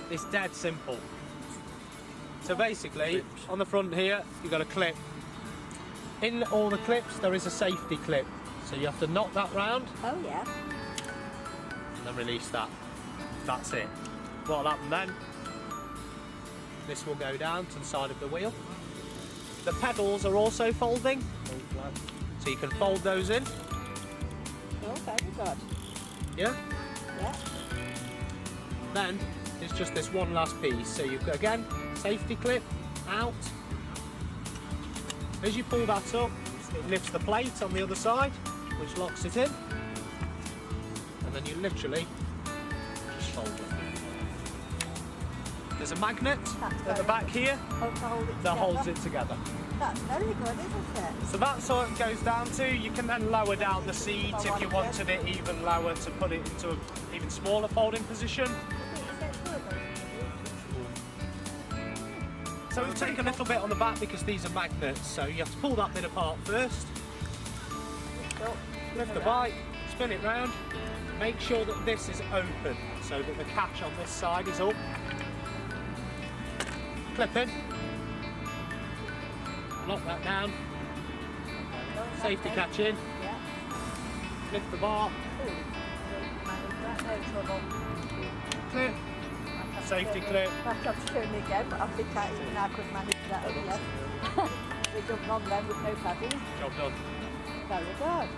It's dead simple. So basically, on the front here, you've got a clip. In all the clips, there is a safety clip. So you have to knot that round. Oh yeah. And then release that. That's it. What'll happen then? This will go down to the side of the wheel. The pedals are also folding. So you can fold those in. Oh, very good. Yeah? Yeah. Then it's just this one last piece. So you've got, again, safety clip out. As you pull that up, it lifts the plate on the other side, which locks it in. And then you literally just fold it. There's a magnet at the back here that holds it together. That's very good, isn't it? So that's all it goes down to. You can then lower down the seat if you wanted it even lower to put it into an even smaller folding position. So it'll take a little bit on the back because these are magnets, so you have to pull that bit apart first. Lift the bike, spin it round, make sure that this is open so that the catch on this side is up. Clip in, lock that down, safety catch in, lift the bar, clip, safety clip. Back up to me again, but I think I could manage that again. We jumped on them with no padding. Job done. Very good.